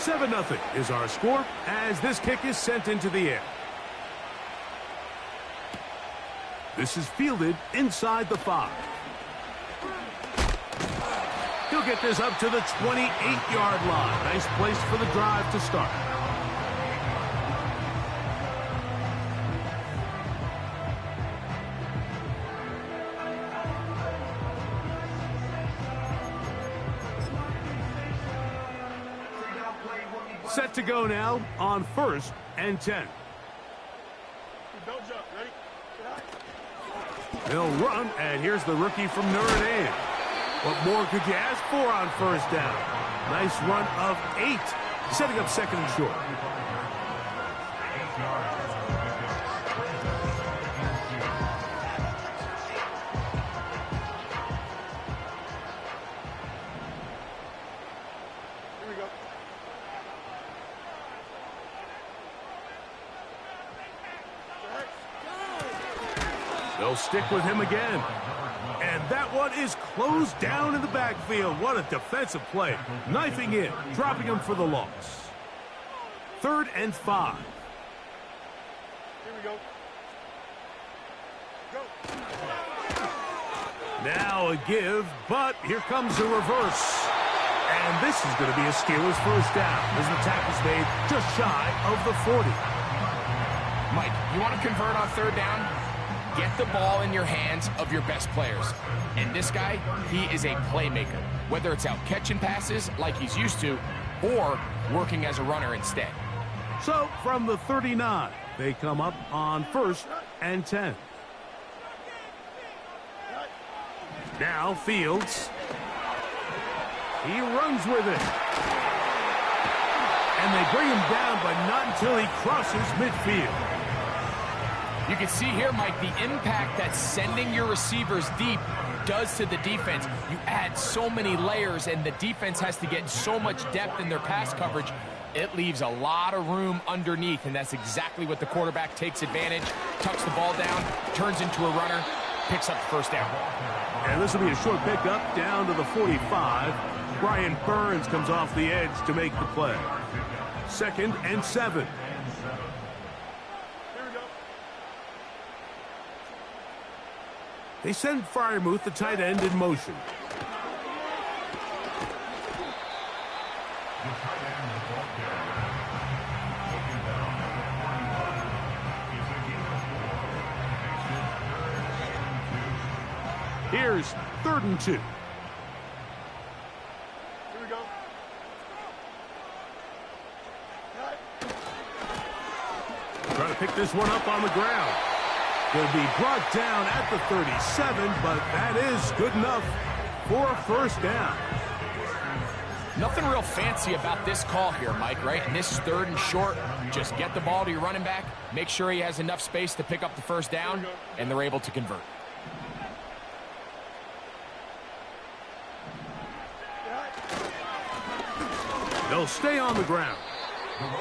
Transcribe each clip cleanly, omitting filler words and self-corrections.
7-0 is our score as this kick is sent into the air. This is fielded inside the 5. He'll get this up to the 28-yard line. Nice place for the drive to start. Set to go now on 1st and 10. Don't jump. Ready? They'll run, and here's the rookie from Notre Dame. What more could you ask for on 1st down? Nice run of 8, setting up 2nd and short. Here we go. They'll stick with him again. And that one is closed down in the backfield. What a defensive play. Knifing in, dropping him for the loss. 3rd and 5. Here we go. Go. Now a give, but here comes a reverse. And this is going to be a Steelers 1st down as the tackle's made just shy of the 40. Mike, you want to convert on 3rd down? Get the ball in your hands of your best players. And this guy, he is a playmaker. Whether it's out catching passes like he's used to or working as a runner instead. So from the 39, they come up on 1st and 10. Now Fields. He runs with it. And they bring him down, but not until he crosses midfield. You can see here, Mike, the impact that sending your receivers deep does to the defense. You add so many layers, and the defense has to get so much depth in their pass coverage. It leaves a lot of room underneath, and that's exactly what the quarterback takes advantage. Tucks the ball down, turns into a runner, picks up the 1st down. And this will be a short pickup down to the 45. Brian Burns comes off the edge to make the play. 2nd and 7. They send Freiermuth, the tight end, in motion. Here's 3rd and 2. Here we go. Trying to pick this one up on the ground. Will be brought down at the 37, but that is good enough for a 1st down. Nothing real fancy about this call here, Mike, right? And this is 3rd and short. Just get the ball to your running back, make sure he has enough space to pick up the 1st down, and they're able to convert. They'll stay on the ground.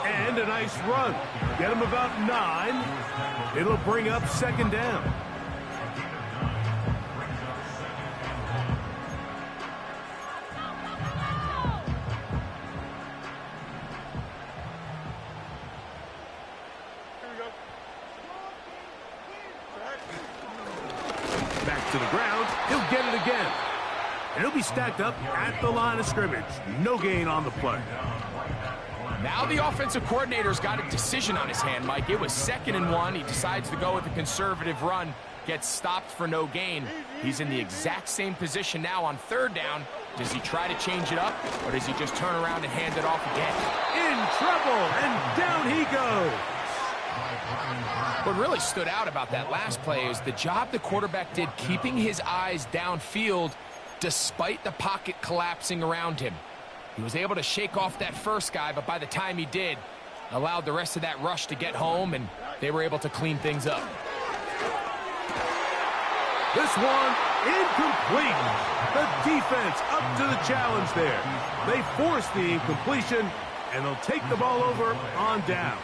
And a nice run. Get him about 9. It'll bring up 2nd down. Back to the ground. He'll get it again. And he'll be stacked up at the line of scrimmage. No gain on the play. Now the offensive coordinator's got a decision on his hand, Mike. It was 2nd and 1. He decides to go with a conservative run, gets stopped for no gain. He's in the exact same position now on 3rd down. Does he try to change it up, or does he just turn around and hand it off again? In trouble, and down he goes. What really stood out about that last play is the job the quarterback did keeping his eyes downfield despite the pocket collapsing around him. He was able to shake off that first guy, but by the time he did, allowed the rest of that rush to get home, and they were able to clean things up. This one incomplete. The defense up to the challenge there. They force the incompletion, and they'll take the ball over on downs.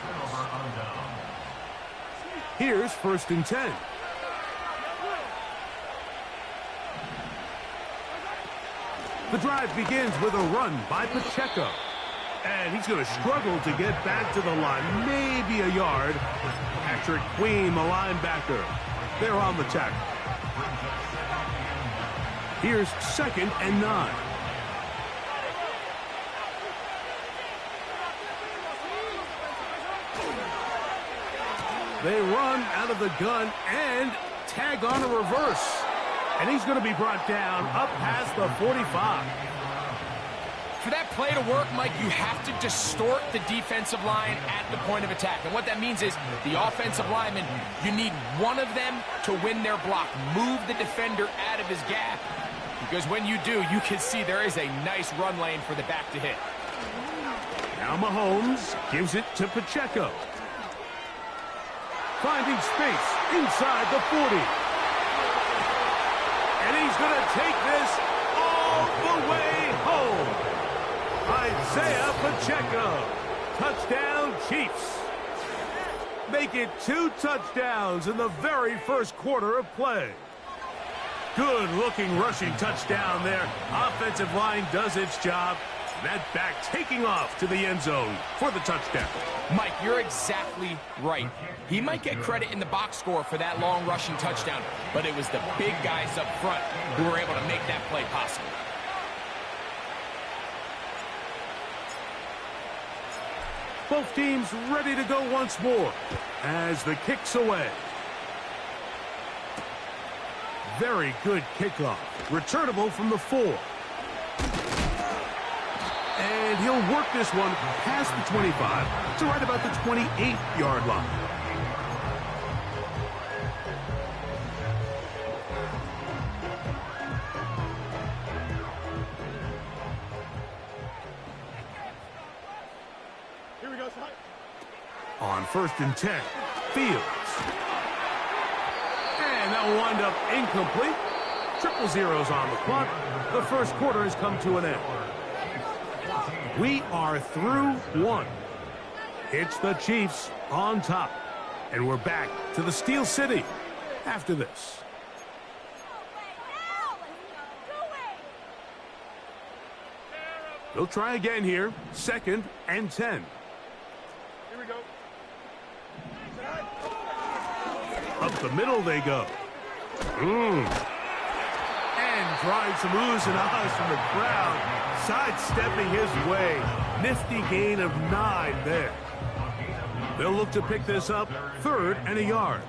Here's 1st and 10. The drive begins with a run by Pacheco. And he's going to struggle to get back to the line. Maybe a yard. Patrick Queen, the linebacker. They're on the tackle. Here's 2nd and 9. They run out of the gun and tag on a reverse. And he's going to be brought down up past the 45. For that play to work, Mike, you have to distort the defensive line at the point of attack. And what that means is the offensive lineman, you need one of them to win their block. Move the defender out of his gap. Because when you do, you can see there is a nice run lane for the back to hit. Now Mahomes gives it to Pacheco. Finding space inside the 40. And he's going to take this all the way home. Isaiah Pacheco. Touchdown, Chiefs. Make it 2 touchdowns in the very first quarter of play. Good-looking rushing touchdown there. Offensive line does its job. That back taking off to the end zone for the touchdown. Mike, you're exactly right. He might get credit in the box score for that long rushing touchdown, but it was the big guys up front who were able to make that play possible. Both teams ready to go once more as the kick's away. Very good kickoff. Returnable from the 4. And he'll work this one past the 25 to right about the 28-yard line. Here we go, son. On 1st and 10, Fields. And that will wind up incomplete. Triple zeros on the clock. The first quarter has come to an end. We are through 1. It's the Chiefs on top. And we're back to the Steel City after this. They'll try again here. 2nd and 10. Here we go. Up the middle they go. And trying some oohs and ahs from the crowd. Sidestepping his way. Nifty gain of 9 there. They'll look to pick this up. 3rd and a yard.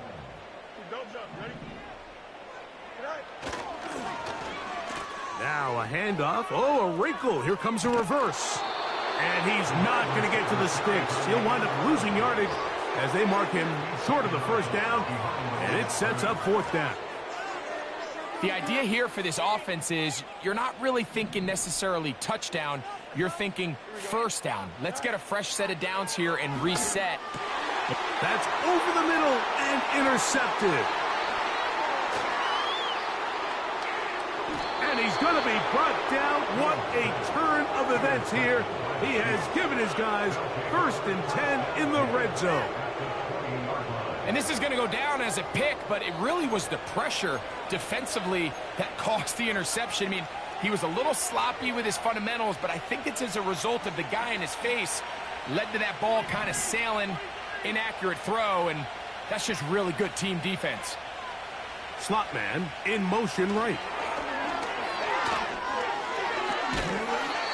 Don't jump. Ready? Now a handoff. Oh, a wrinkle. Here comes a reverse. And he's not going to get to the sticks. He'll wind up losing yardage as they mark him short of the first down. And it sets up 4th down. The idea here for this offense is you're not really thinking necessarily touchdown. You're thinking first down. Let's get a fresh set of downs here and reset. That's over the middle and intercepted. And he's going to be brought down. What a turn of events here. He has given his guys 1st and 10 in the red zone. And this is going to go down as a pick, but it really was the pressure defensively that caused the interception. I mean, he was a little sloppy with his fundamentals, but I think it's as a result of the guy in his face led to that ball kind of sailing, inaccurate throw, and that's just really good team defense. Slot man in motion right.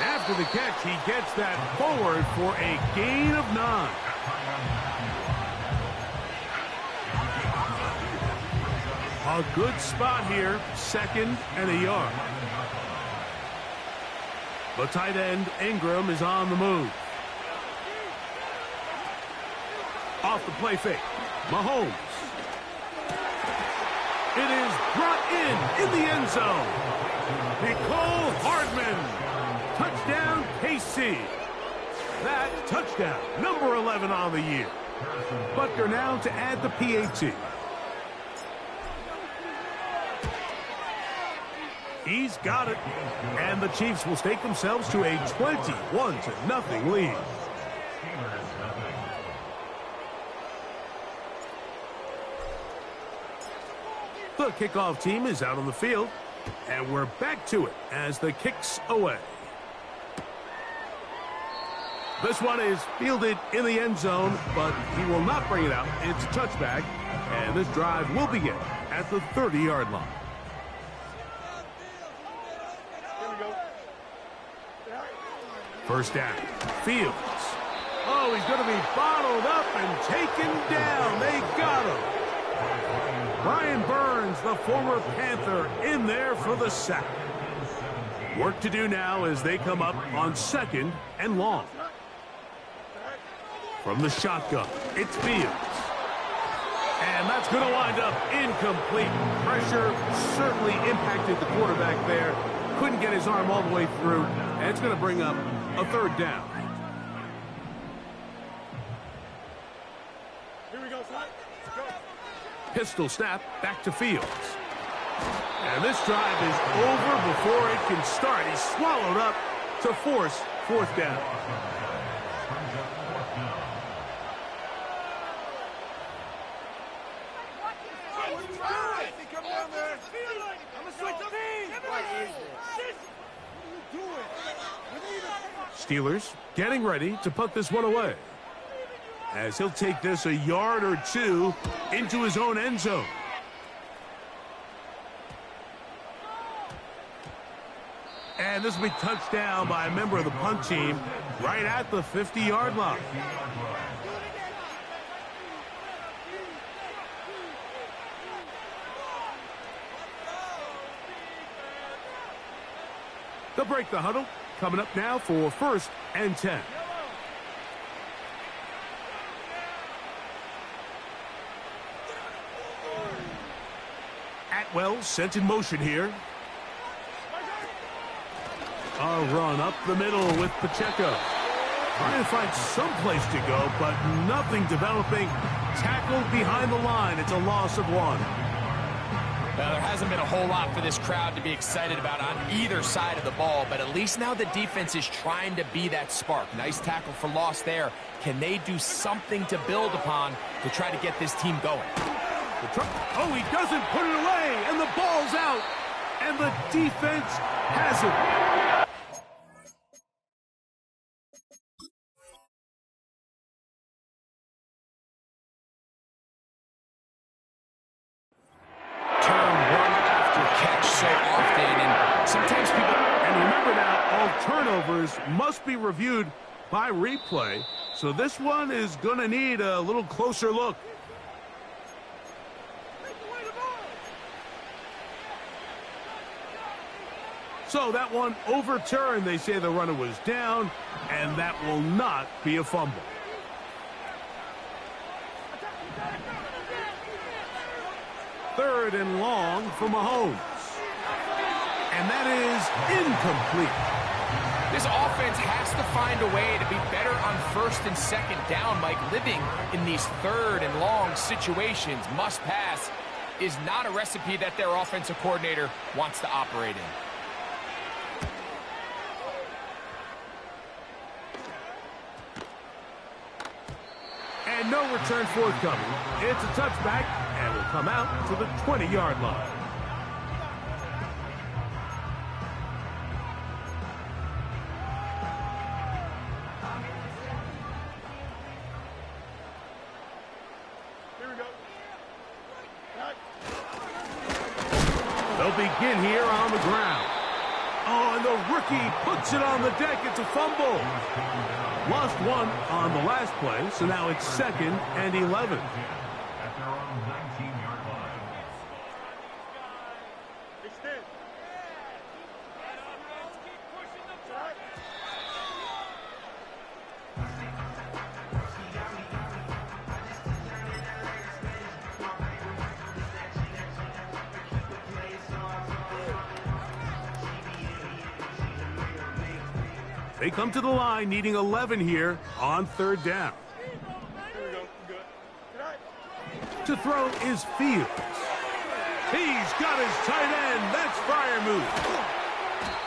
After the catch, he gets that forward for a gain of 9. A good spot here, 2nd and a yard. The tight end, Ingram, is on the move. Off the play fake, Mahomes. It is brought in the end zone. Nicole Hardman. Touchdown, KC. That touchdown, number 11 on the year. Butker now to add the PAT. He's got it. And the Chiefs will stake themselves to a 21-0 lead. The kickoff team is out on the field. And we're back to it as the kick's away. This one is fielded in the end zone, but he will not bring it out. It's a touchback, and this drive will begin at the 30-yard line. Here we go. First down, Fields. Oh, he's going to be bottled up and taken down. They got him. Brian Burns, the former Panther, in there for the sack. Work to do now as they come up on 2nd and long. From the shotgun, it's Fields. And that's going to wind up incomplete. Pressure certainly impacted the quarterback there. Couldn't get his arm all the way through. And it's going to bring up a 3rd down. Here we go, son. Go. Pistol snap back to Fields. And this drive is over before it can start. He's swallowed up to force 4th down. Steelers getting ready to put this one away, as he'll take this a yard or 2 into his own end zone. And this will be touched down by a member of the punt team right at the 50-yard line. They'll break the huddle. Coming up now for 1st and 10. Atwell sent in motion here. A run up the middle with Pacheco. Trying to find some place to go, but nothing developing. Tackled behind the line. It's a loss of 1. Now, there hasn't been a whole lot for this crowd to be excited about on either side of the ball, but at least now the defense is trying to be that spark. Nice tackle for loss there. Can they do something to build upon to try to get this team going? Oh, he doesn't put it away, and the ball's out, and the defense has it. Turnovers must be reviewed by replay, so this one is going to need a little closer look. So that one overturned. They say the runner was down, and that will not be a fumble. Third and long for Mahomes. And that is incomplete. This offense has to find a way to be better on 1st and 2nd down, Mike. Living in these 3rd and long situations, must pass, is not a recipe that their offensive coordinator wants to operate in. And no return forthcoming. It's a touchback, and will come out to the 20-yard line. They'll begin here on the ground. Oh, and the rookie puts it on the deck. It's a fumble. Lost 1 on the last play, so now it's 2nd and 11. At their own 19-yard line. Extend. They come to the line needing 11 here on 3rd down. Here we go. Good. To throw is Fields. He's got his tight end. That's Freiermuth.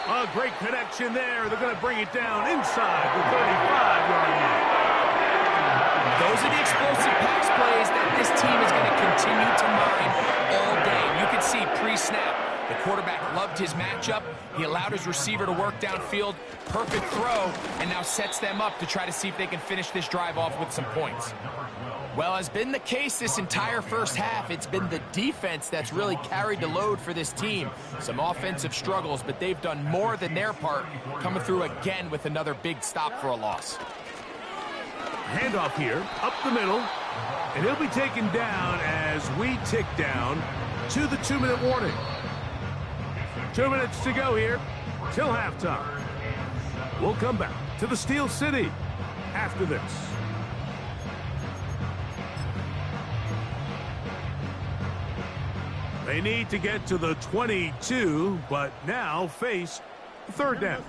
A great connection there. They're going to bring it down inside the 35-yard line. Those are the explosive pass plays that this team is going to continue to mine all day. You can see pre-snap, The quarterback loved his matchup. He allowed his receiver to work downfield. Perfect throw, and now sets them up to try to see if they can finish this drive off with some points. Well, has been the case this entire first half. It's been the defense that's really carried the load for this team. Some offensive struggles, but they've done more than their part, coming through again with another big stop for a loss. Handoff here, up the middle, and he'll be taken down as we tick down to the 2-minute warning. 2 minutes to go here till halftime. We'll come back to the Steel City after this. They need to get to the 22, but now face third down.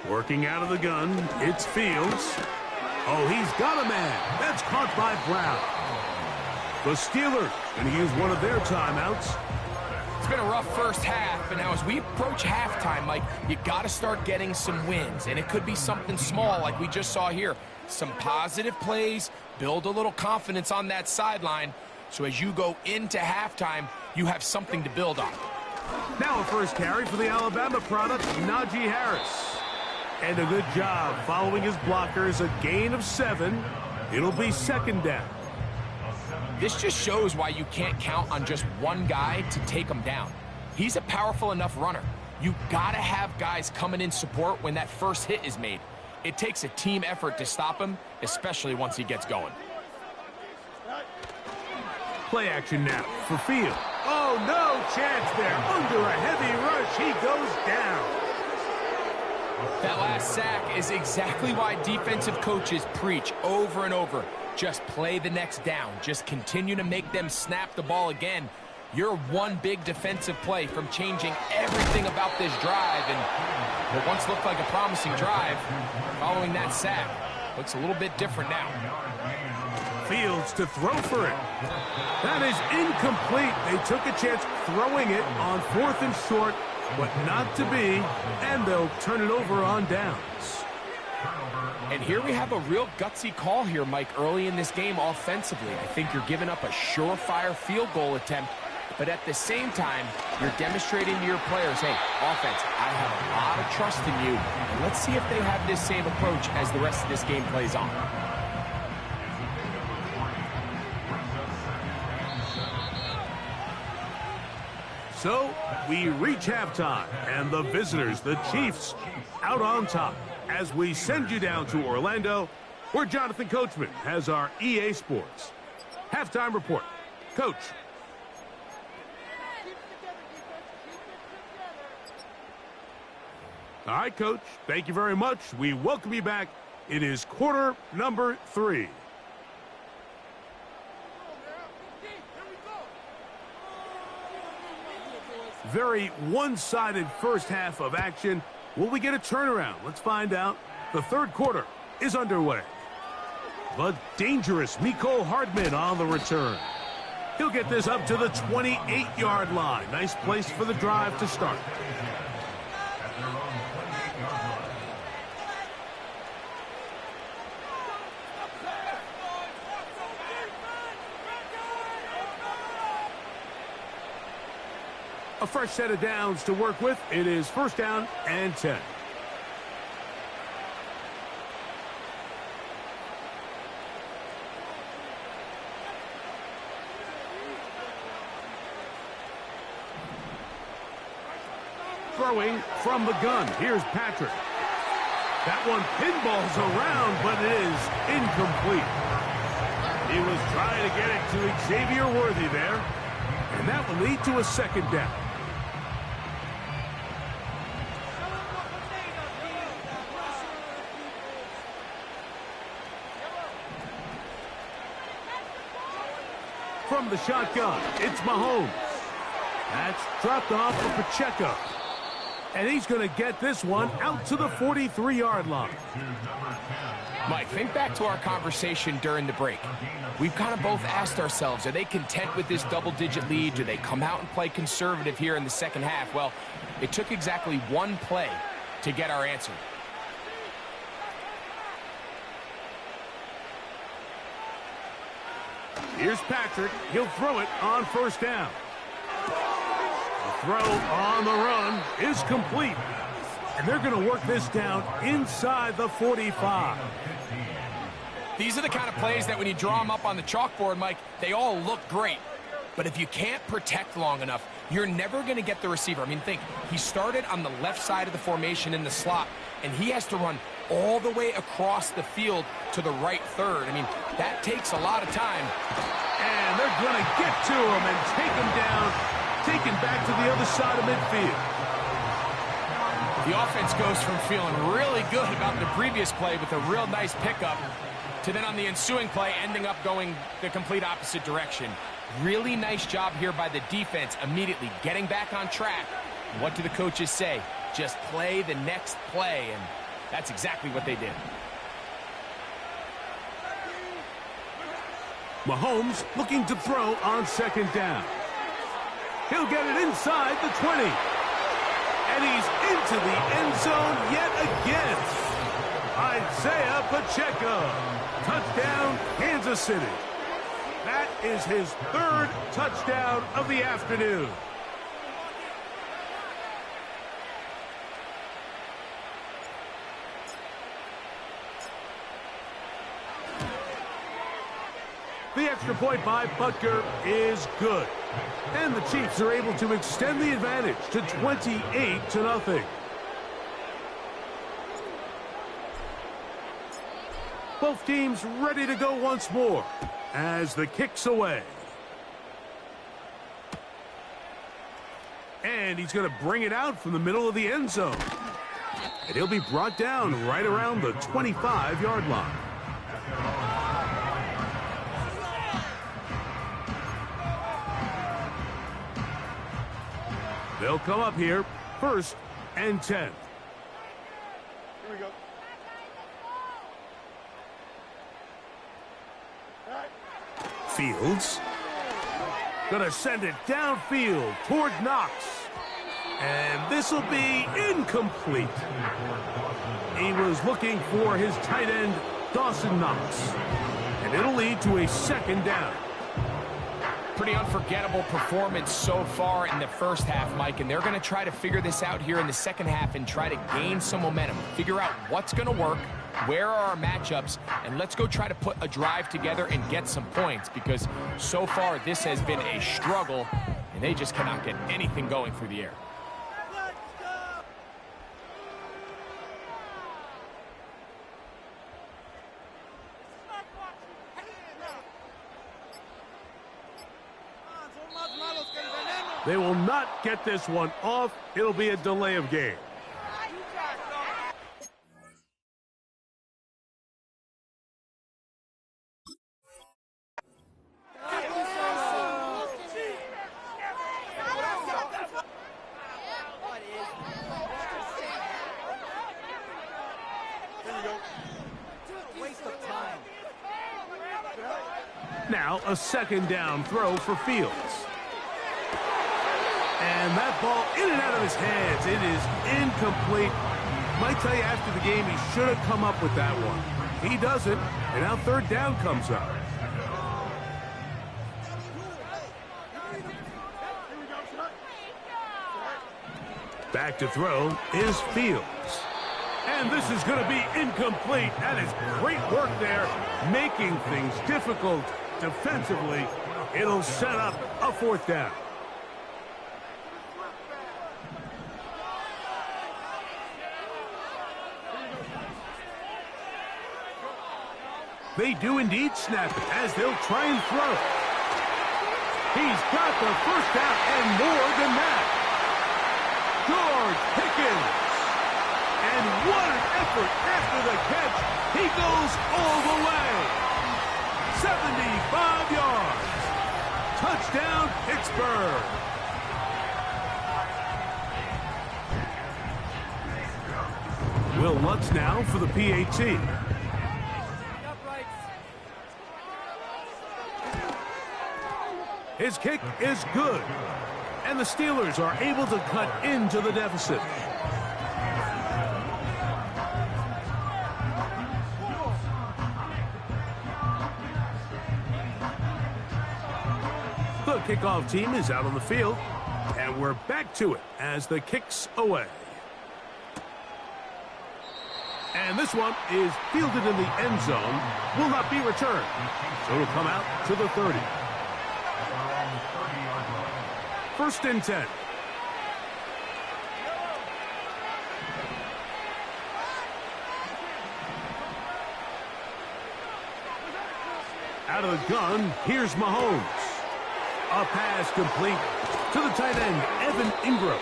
Working out of the gun, it's Fields. Oh, he's got a man. That's caught by Brown. The Steelers going to use one of their timeouts. It's been a rough first half, but now as we approach halftime, Mike, you got to start getting some wins, and it could be something small like we just saw here. Some positive plays, build a little confidence on that sideline, so as you go into halftime, you have something to build on. Now a first carry for the Alabama product, Najee Harris. And a good job following his blockers, a gain of 7. It'll be second down. This just shows why you can't count on just one guy to take him down. He's a powerful enough runner. You gotta have guys coming in support when that first hit is made. It takes a team effort to stop him, especially once he gets going. Play action now for Field. Oh, no chance there. Under a heavy rush, he goes down. That last sack is exactly why defensive coaches preach over and over. Just play the next down. Just continue to make them snap the ball again. You're one big defensive play from changing everything about this drive. And what once looked like a promising drive, following that sack, looks a little bit different now. Fields to throw for it. That is incomplete. They took a chance throwing it on 4th and short, but not to be, and they'll turn it over on downs. And here we have a real gutsy call here, Mike, early in this game offensively. I think you're giving up a surefire field goal attempt, but at the same time, you're demonstrating to your players, hey, offense, I have a lot of trust in you, and let's see if they have this same approach as the rest of this game plays on. So we reach halftime, and the visitors, the Chiefs, out on top as we send you down to Orlando, where Jonathan Coachman has our EA Sports halftime report. Coach. All right, Coach. Thank you very much. We welcome you back. It is quarter number 3. Very one-sided first half of action. Will we get a turnaround? Let's find out. The third quarter is underway. But dangerous Mecole Hardman on the return. He'll get this up to the 28-yard line. Nice place for the drive to start. A fresh set of downs to work with. It is first down and 10. Throwing from the gun. Here's Patrick. That one pinballs around, but it is incomplete. He was trying to get it to Xavier Worthy there, and that will lead to a second down. From the shotgun, it's Mahomes. That's dropped off for Pacheco. And he's going to get this one out to the 43-yard line. Mike, think back to our conversation during the break. We've kind of both asked ourselves, are they content with this double-digit lead? Do they come out and play conservative here in the second half? Well, it took exactly one play to get our answer. Here's Patrick. He'll throw it on first down. throw on the run is complete. And they're going to work this down inside the 45. These are the kind of plays that when you draw them up on the chalkboard, Mike, they all look great. But if you can't protect long enough, you're never going to get the receiver. I mean, think, he started on the left side of the formation in the slot, and he has to run all the way across the field to the right third. I mean, that takes a lot of time. And they're going to get to him and take him down, take him back to the other side of midfield. The offense goes from feeling really good about the previous play with a real nice pickup to then on the ensuing play ending up going the complete opposite direction. Really nice job here by the defense, immediately getting back on track. What do the coaches say? Just play the next play, and that's exactly what they did. Mahomes looking to throw on second down. He'll get it inside the 20. And he's into the end zone yet again. Isaiah Pacheco. Touchdown, Kansas City. That is his third touchdown of the afternoon. The extra point by Butker is good. And the Chiefs are able to extend the advantage to 28-0. Both teams ready to go once more as the kick's away. And he's going to bring it out from the middle of the end zone. And he'll be brought down right around the 25-yard line. They'll come up here, 1st and 10. Here we go. Fields. Gonna send it downfield toward Knox. And this will be incomplete. He was looking for his tight end, Dawson Knox. And it'll lead to a second down. Pretty unforgettable performance so far in the first half, Mike, and they're going to try to figure this out here in the second half and try to gain some momentum, figure out what's going to work, where are our matchups, and let's go try to put a drive together and get some points, because so far this has been a struggle, and they just cannot get anything going through the air. They will not get this one off. It'll be a delay of game. Now a second down throw for Fields. And that ball in and out of his hands. It is incomplete. Might tell you after the game he should have come up with that one. He doesn't, and now third down comes up. Back to throw is Fields. And this is going to be incomplete. That is great work there, making things difficult defensively. It'll set up a fourth down. They do indeed snap it as they'll try and throw. He's got the first down and more than that. George Pickens. And what an effort after the catch. He goes all the way. 75 yards. Touchdown, Pittsburgh. Will Lutz now for the PAT. His kick is good. And the Steelers are able to cut into the deficit. The kickoff team is out on the field. And we're back to it as the kick's away. And this one is fielded in the end zone. Will not be returned. So it'll come out to the 30. 1st and 10. Out of the gun, here's Mahomes. A pass complete to the tight end, Evan Ingram.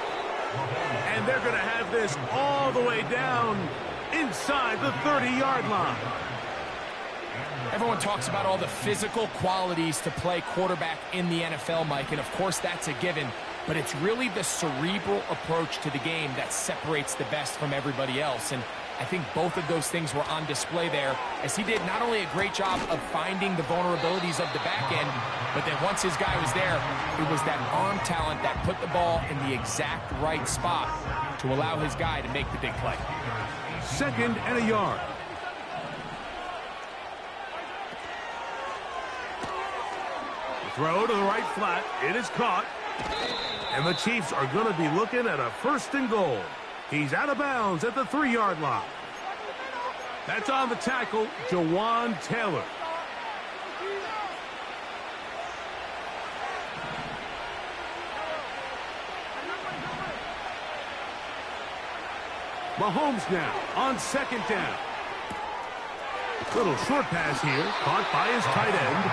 And they're going to have this all the way down inside the 30-yard line. Everyone talks about all the physical qualities to play quarterback in the NFL, Mike, and of course that's a given, but it's really the cerebral approach to the game that separates the best from everybody else, and I think both of those things were on display there, as he did not only a great job of finding the vulnerabilities of the back end, but then once his guy was there, it was that arm talent that put the ball in the exact right spot to allow his guy to make the big play. 2nd and a yard. Throw to the right flat. It is caught. And the Chiefs are going to be looking at a 1st and goal. He's out of bounds at the 3-yard line. That's on the tackle, Jawan Taylor. Mahomes now on 2nd down. Little short pass here, caught by his tight end.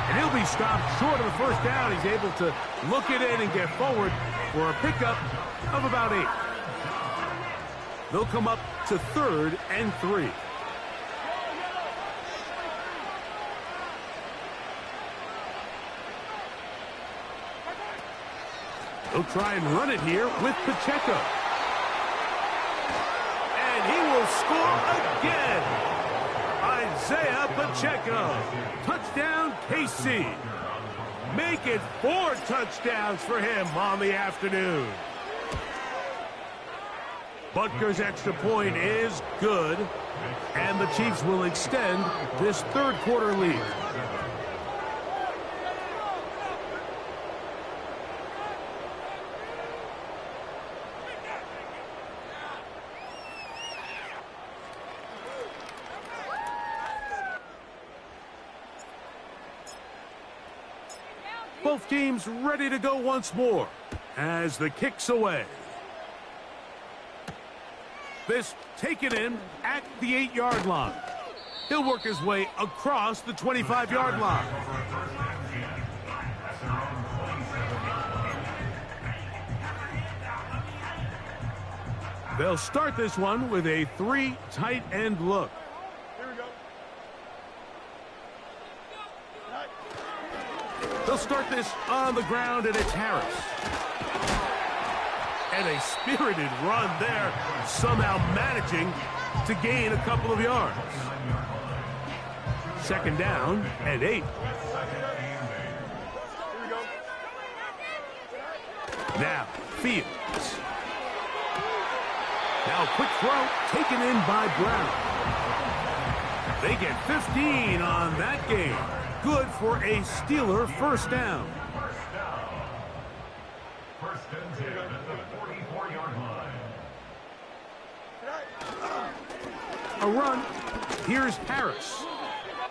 And he'll be stopped short of the 1st down. He's able to look it in and get forward for a pickup of about 8. They'll come up to 3rd and 3. They'll try and run it here with Pacheco. And he will score again. Isaiah Pacheco. Touchdown, KC. Make it 4 touchdowns for him on the afternoon. Butker's extra point is good, and the Chiefs will extend this 3rd quarter lead. Both teams ready to go once more as the kick's away. This taken in at the 8-yard line. He'll work his way across the 25-yard line. They'll start this one with a 3 tight end look. Here we go. They'll start this on the ground, and it's Harris. And a spirited run there, somehow managing to gain a couple of yards. 2nd down and 8. Now, Fields. Now, quick throw taken in by Brown. They get 15 on that game. Good for a Steeler 1st down. A run. Here's Harris.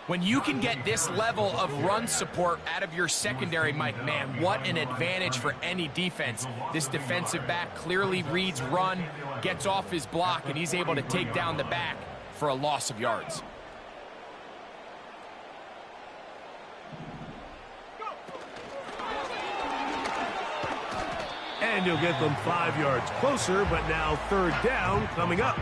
When you can get this level of run support out of your secondary, Mike, man, what an advantage for any defense. This defensive back clearly reads run, gets off his block, and he's able to take down the back for a loss of yards. And you'll get them 5 yards closer, but now 3rd down coming up.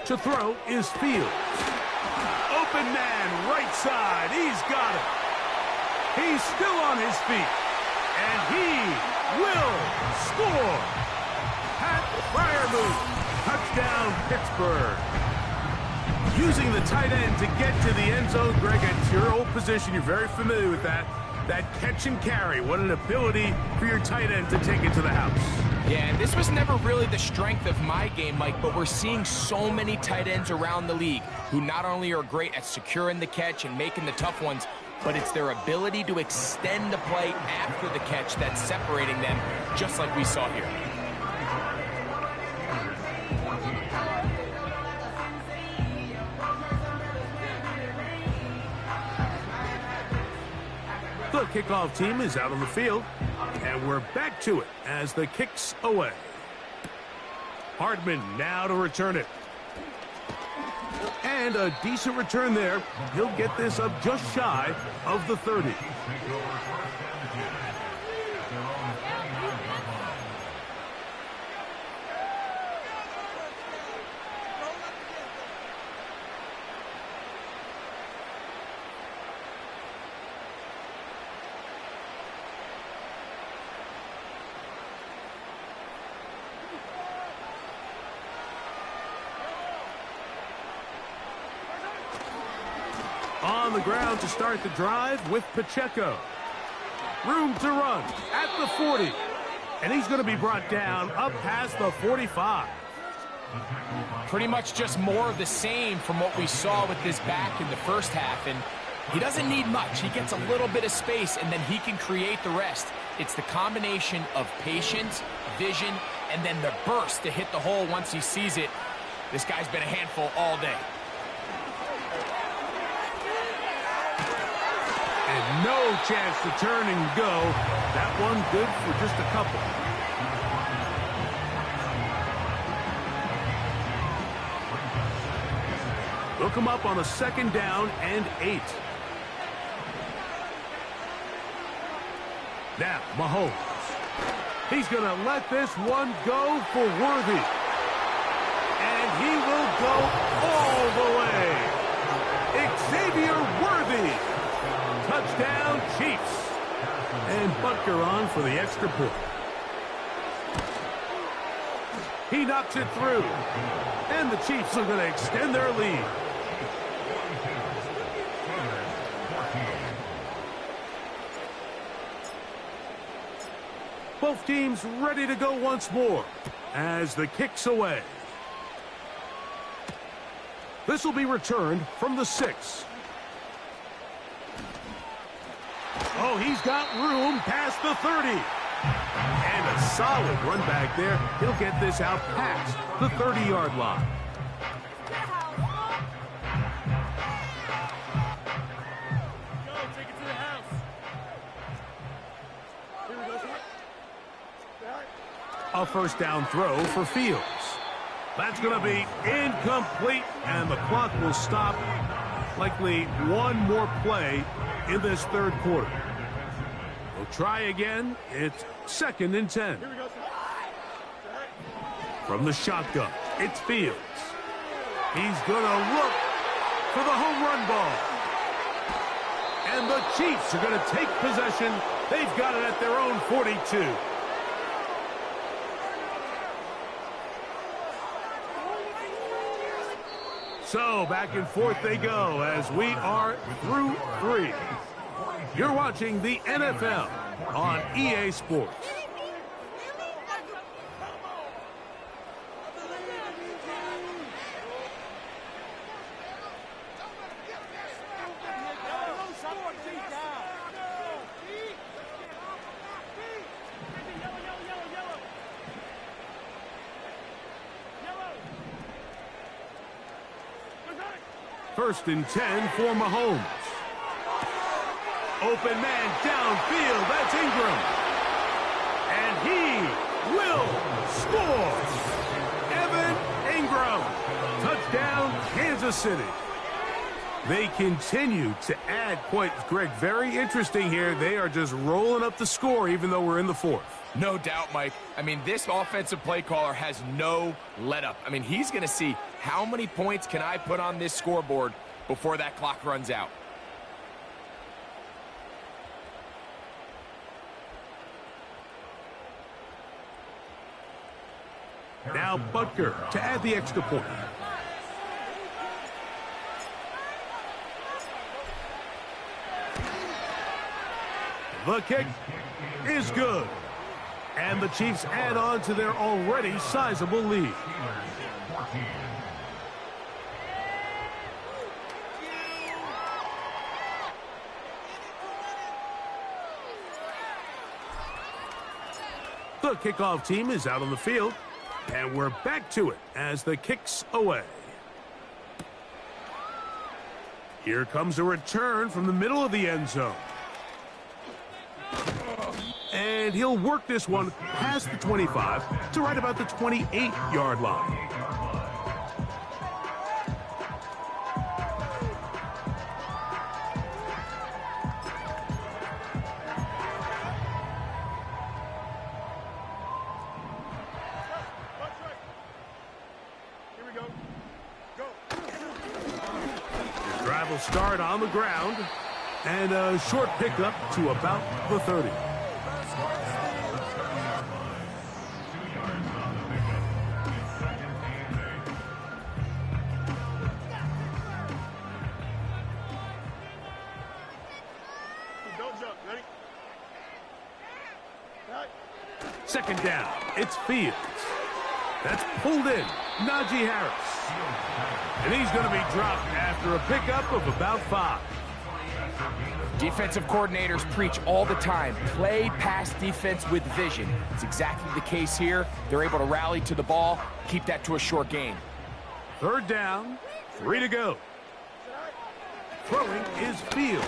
To throw is Fields. Open man, right side. He's got it. He's still on his feet. And he will score. Pat Freiermuth. Touchdown, Pittsburgh. Using the tight end to get to the end zone, Greg, it's your old position. You're very familiar with that. That catch and carry. What an ability for your tight end to take it to the house. Yeah, and this was never really the strength of my game, Mike, but we're seeing so many tight ends around the league who not only are great at securing the catch and making the tough ones, but it's their ability to extend the play after the catch that's separating them, just like we saw here. The kickoff team is out on the field, and we're back to it as the kick's away. Hardman now to return it. And a decent return there. He'll get this up just shy of the 30. On the ground to start the drive with Pacheco. Room to run at the 40. And he's going to be brought down up past the 45. Pretty much just more of the same from what we saw with this back in the first half. And he doesn't need much. He gets a little bit of space, and then he can create the rest. It's the combination of patience, vision, and then the burst to hit the hole once he sees it. This guy's been a handful all day. And no chance to turn and go. That one good for just a couple. Look him up on a 2nd down and 8. Now, Mahomes. He's going to let this one go for Worthy. And he will go all the way. Xavier Worthy. Touchdown, Chiefs. And Butker on for the extra point. He knocks it through. And the Chiefs are going to extend their lead. Both teams ready to go once more as the kick's away. This will be returned from the 6. Oh, he's got room past the 30. And a solid run back there. He'll get this out past the 30-yard line. A 1st down throw for Fields. That's going to be incomplete, and the clock will stop. Likely one more play in this 3rd quarter. We'll try again. It's 2nd and 10. From the shotgun, it's Fields. He's going to look for the home run ball. And the Chiefs are going to take possession. They've got it at their own 42. So back and forth they go as we are through 3. You're watching the NFL on EA Sports. First and 10 for Mahomes. Open man downfield. That's Ingram. And he will score. Evan Ingram. Touchdown, Kansas City. They continue to add points. Greg, very interesting here. They are just rolling up the score even though we're in the 4th. No doubt, Mike. I mean, this offensive play caller has no let-up. I mean, he's going to see how many points can I put on this scoreboard before that clock runs out. Now Butker to add the extra point. The kick is good. And the Chiefs add on to their already sizable lead. The kickoff team is out on the field, and we're back to it as the kick's away. Here comes a return from the middle of the end zone. And he'll work this one past the 25 to right about the 28-yard line. Drive will start on the ground, and a short pickup to about the 30. Second down, it's Fields. That's pulled in, Najee Harris. And he's going to be dropped after a pickup of about 5. Defensive coordinators preach all the time, play pass defense with vision. It's exactly the case here. They're able to rally to the ball, keep that to a short gain. Third down, 3 to go. Throwing is Fields.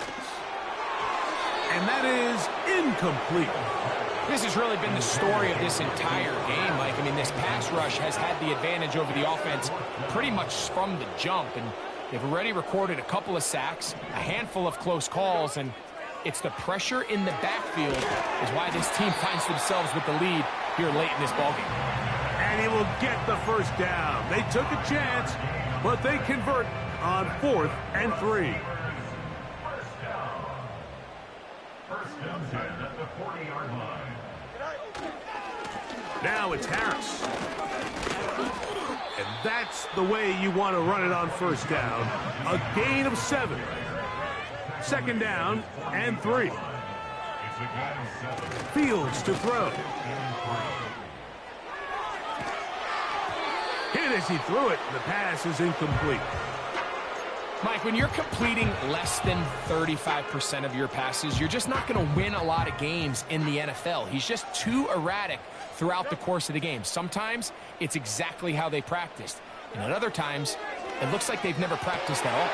And that is incomplete. This has really been the story of this entire game, Mike. I mean, this pass rush has had the advantage over the offense pretty much from the jump, and they've already recorded a couple of sacks, a handful of close calls, and it's the pressure in the backfield is why this team finds themselves with the lead here late in this ballgame. And he will get the first down. They took a chance, but they convert on 4th and 3. First down at the 40-yard line. Now it's Harris. And that's the way you want to run it on first down. A gain of 7. Second down and 3. Fields to throw. Hit as he threw it. The pass is incomplete. Mike, when you're completing less than 35% of your passes, you're just not going to win a lot of games in the NFL. He's just too erratic throughout the course of the game. Sometimes it's exactly how they practiced. And at other times, it looks like they've never practiced at all.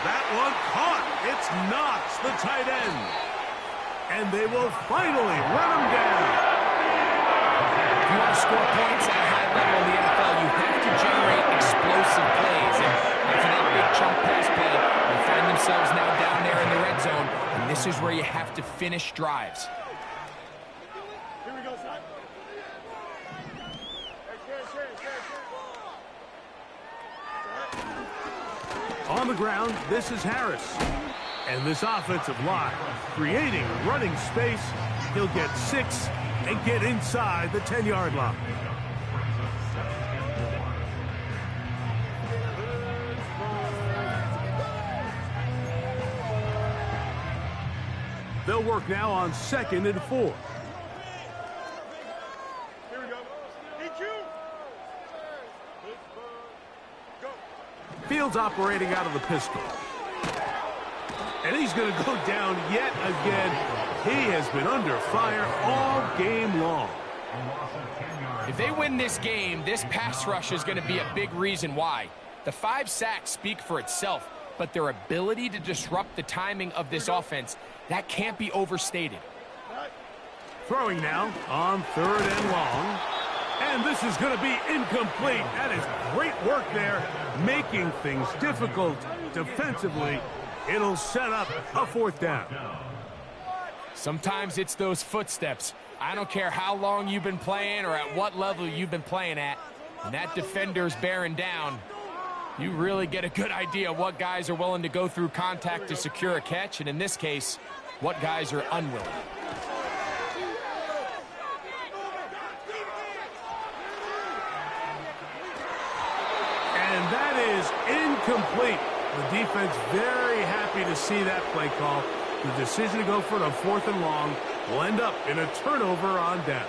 That one caught. It's Knox, the tight end. And they will finally run him down. If you want to score points at a high level in the NFL, you have to generate explosive plays. And after that big chunk pass play, they find themselves now down there in the red zone. And this is where you have to finish drives. Here we go, son. On the ground, this is Harris. And this offensive line, creating running space, he'll get 6 and get inside the 10-yard line. They'll work now on 2nd and 4. Here we go. EQ. Go. Fields operating out of the pistol. And he's going to go down yet again. He has been under fire all game long. If they win this game, this pass rush is going to be a big reason why. The 5 sacks speak for itself, but their ability to disrupt the timing of this offense, that can't be overstated. Throwing now on 3rd and long. And this is going to be incomplete. That is great work there, making things difficult defensively. It'll set up a 4th down. Sometimes it's those footsteps. I don't care how long you've been playing or at what level you've been playing at. When that defender's bearing down, you really get a good idea what guys are willing to go through contact to secure a catch, and in this case, what guys are unwilling. And that is incomplete. The defense very happy to see that play call. The decision to go for it on 4th and long will end up in a turnover on downs.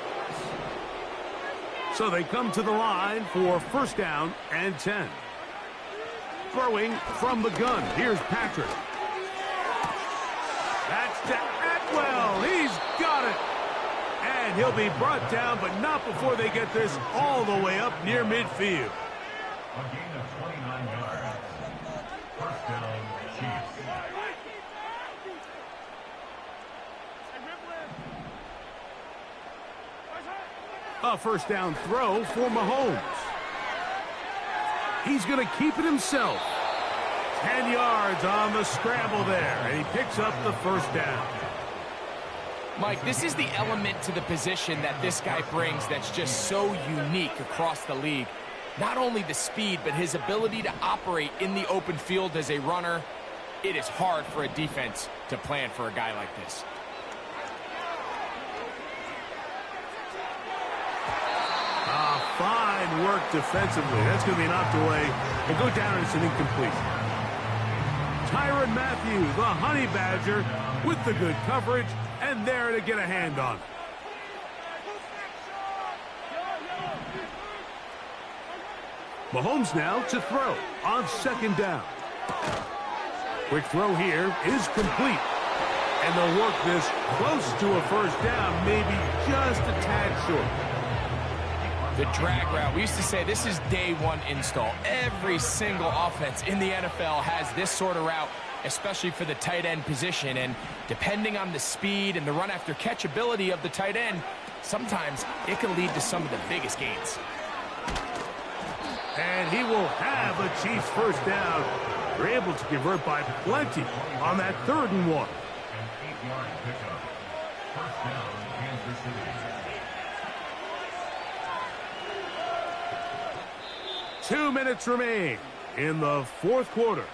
So they come to the line for 1st down and 10. Throwing from the gun. Here's Patrick. That's to Atwell. He's got it. And he'll be brought down, but not before they get this all the way up near midfield. A gain of 29 yards. 1st down, Chiefs. A 1st down throw for Mahomes. He's going to keep it himself. 10 yards on the scramble there, and he picks up the 1st down. Mike, this is the element to the position that this guy brings that's just so unique across the league. Not only the speed, but his ability to operate in the open field as a runner. It is hard for a defense to plan for a guy like this. Fine work defensively. That's going to be knocked away and go down as an incomplete. Tyrann Mathieu, the Honey Badger, with the good coverage, and there to get a hand on it. Mahomes now to throw on 2nd down. Quick throw here is complete. And they'll work this close to a 1st down, maybe just a tad short. The drag route. We used to say this is day 1 install. Every single offense in the NFL has this sort of route, especially for the tight end position. And depending on the speed and the run after catch ability of the tight end, sometimes it can lead to some of the biggest gains. And he will have a Chiefs 1st down. They're able to convert by plenty on that 3rd and 1. An 8-yard pickup. 1st down, Kansas City. 2 minutes remain in the 4th quarter.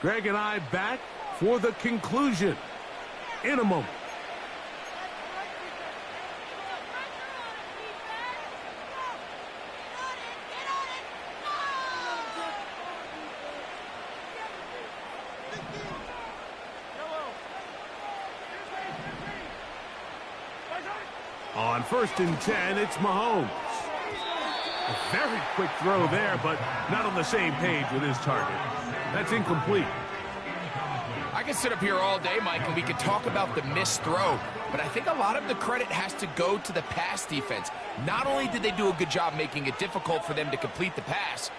Greg and I back for the conclusion in a moment. On 1st and 10, it's Mahomes. A very quick throw there, but not on the same page with his target. That's incomplete. I can sit up here all day, Mike, and we could talk about the missed throw, but I think a lot of the credit has to go to the pass defense. Not only did they do a good job making it difficult for them to complete the pass,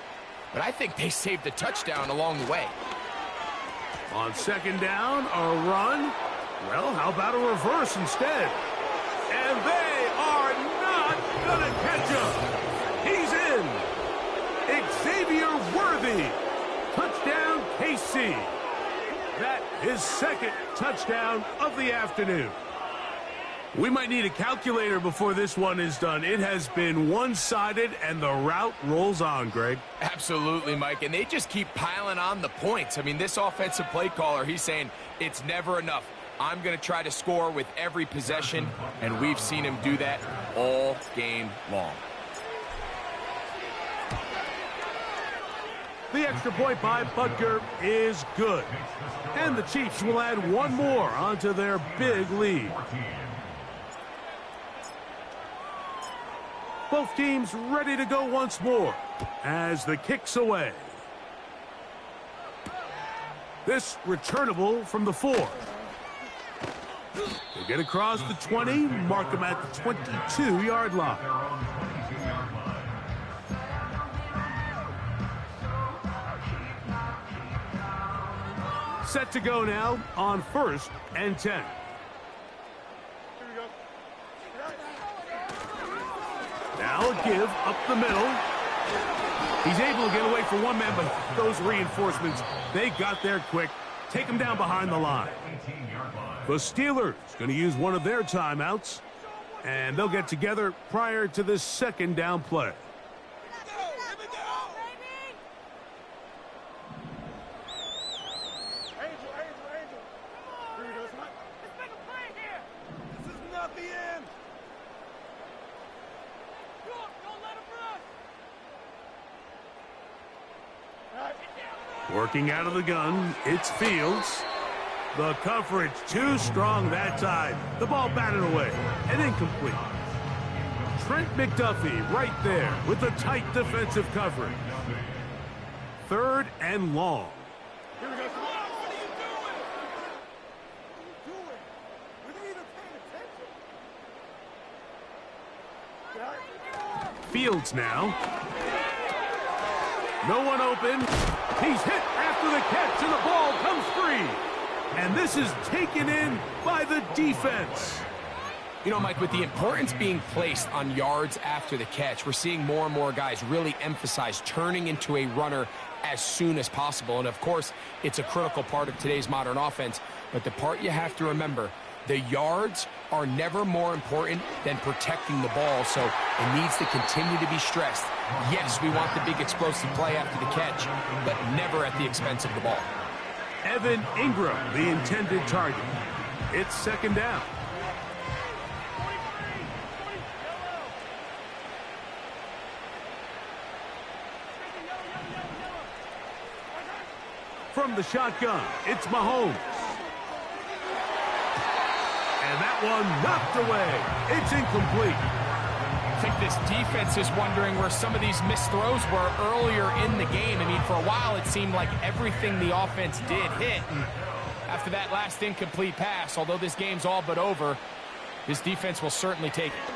but I think they saved the touchdown along the way. On 2nd down, a run. Well, how about a reverse instead? And they are not going to catch him. He's in. Xavier Worthy. Touchdown, KC. That is 2nd touchdown of the afternoon. We might need a calculator before this one is done. It has been one-sided, and the route rolls on, Greg. Absolutely, Mike, and they just keep piling on the points. I mean, this offensive play caller, he's saying it's never enough. I'm going to try to score with every possession, and we've seen him do that all game long. The extra point by Butker is good. And the Chiefs will add one more onto their big lead. Both teams ready to go once more as the kick's away. This returnable from the 4. They get across the 20, mark them at the 22-yard line. Set to go now on 1st and 10. Now a give up the middle. He's able to get away from one man, but those reinforcements, they got there quick. Take him down behind the line. The Steelers going to use one of their timeouts, and they'll get together prior to this 2nd down play. Working out of the gun, it's Fields. The coverage too strong that time. The ball batted away and incomplete. Trent McDuffie right there with the tight defensive coverage. 3rd and long. Here we go. What are you doing? What are you doing? We didn't even pay attention. Fields now. No one open. He's hit after the catch, and the ball comes free. And this is taken in by the defense. You know, Mike, with the importance being placed on yards after the catch, we're seeing more and more guys really emphasize turning into a runner as soon as possible. And, of course, it's a critical part of today's modern offense. But the part you have to remember, the yards are never more important than protecting the ball, so it needs to continue to be stressed. Yes, we want the big explosive play after the catch, but never at the expense of the ball. Evan Ingram, the intended target. It's 2nd down. From the shotgun, it's Mahomes. And that one knocked away. It's incomplete. I think this defense is wondering where some of these missed throws were earlier in the game. I mean, for a while, it seemed like everything the offense did hit. And after that last incomplete pass, although this game's all but over, this defense will certainly take it.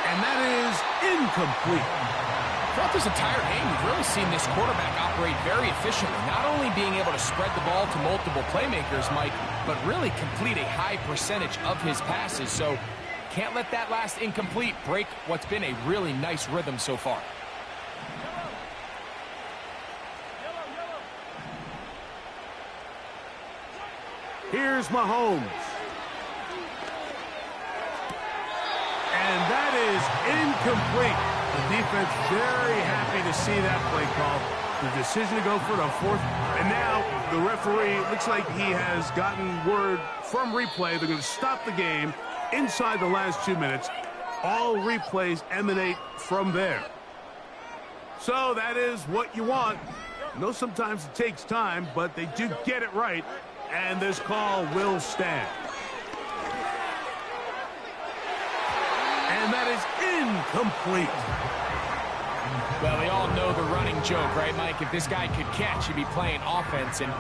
And that is incomplete. Throughout this entire game, we've really seen this quarterback operate very efficiently, not only being able to spread the ball to multiple playmakers, Mike, but really complete a high percentage of his passes. So can't let that last incomplete break what's been a really nice rhythm so far. Here's Mahomes. And that is incomplete. The defense very happy to see that play call. The decision to go for the 4th. And now the referee looks like he has gotten word from replay. They're going to stop the game inside the last 2 minutes. All replays emanate from there. So that is what you want. I know sometimes it takes time, but they do get it right. And this call will stand. And that is incomplete. Well, we all know the running joke, right, Mike? If this guy could catch, he'd be playing offense. And,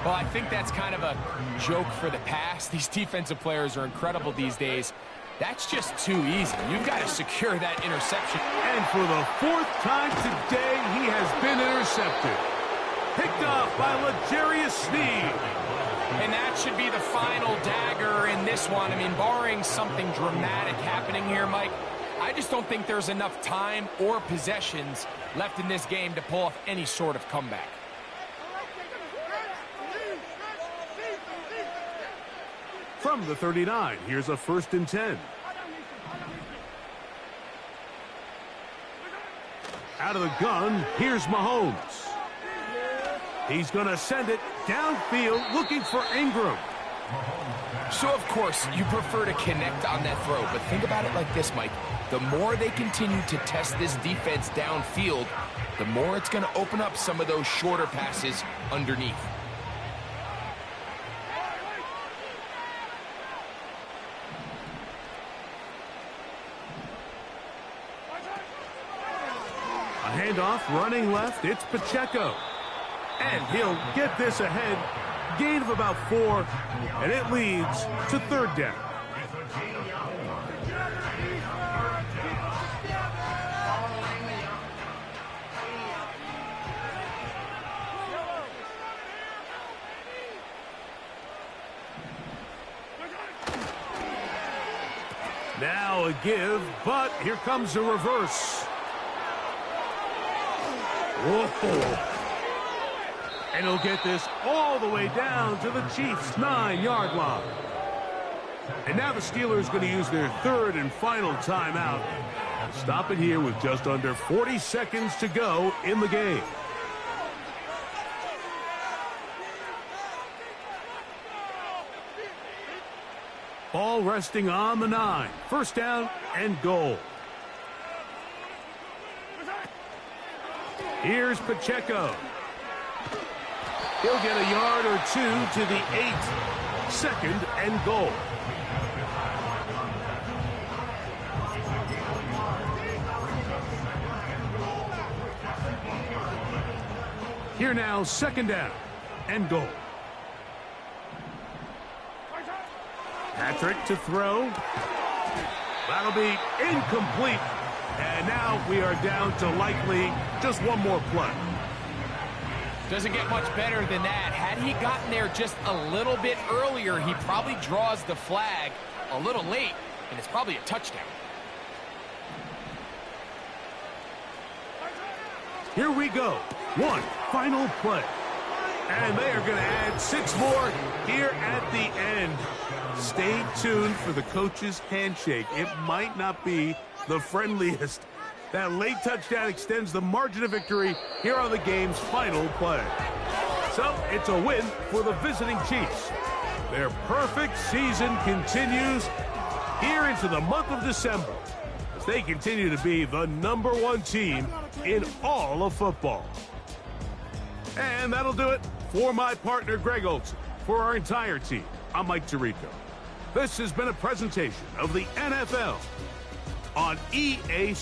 well, I think that's kind of a joke for the past. These defensive players are incredible these days. That's just too easy. You've got to secure that interception. And for the 4th time today, he has been intercepted. Picked off by L'Jarius Sneed. And that should be the final dagger in this one. I mean, barring something dramatic happening here, Mike, I just don't think there's enough time or possessions left in this game to pull off any sort of comeback. From the 39, here's a 1st and 10. Out of the gun, here's Mahomes. He's going to send it downfield looking for Ingram. So, of course, you prefer to connect on that throw, but think about it like this, Mike. The more they continue to test this defense downfield, the more it's going to open up some of those shorter passes underneath. A handoff running left. It's Pacheco. And he'll get this ahead. Gain of about 4. And it leads to 3rd down. Now a give, but here comes a reverse. Whoa. And he'll get this all the way down to the Chiefs' 9-yard line. And now the Steelers going to use their 3rd and final timeout. Stop it here with just under 40 seconds to go in the game. Ball resting on the 9. 1st down and goal. Here's Pacheco. He'll get a yard or two to the 8. 2nd and goal. Here now, 2nd down and goal. Patrick to throw. That'll be incomplete. And now we are down to likely just one more play. Doesn't get much better than that. Had he gotten there just a little bit earlier, he probably draws the flag a little late, and it's probably a touchdown. Here we go. One final play. And they are going to add 6 more here at the end. Stay tuned for the coach's handshake. It might not be the friendliest. That late touchdown extends the margin of victory here on the game's final play. So it's a win for the visiting Chiefs. Their perfect season continues here into the month of December as they continue to be the #1 team in all of football. And that'll do it for my partner, Greg Olsen. For our entire team, I'm Mike Tirico. This has been a presentation of the NFL on EA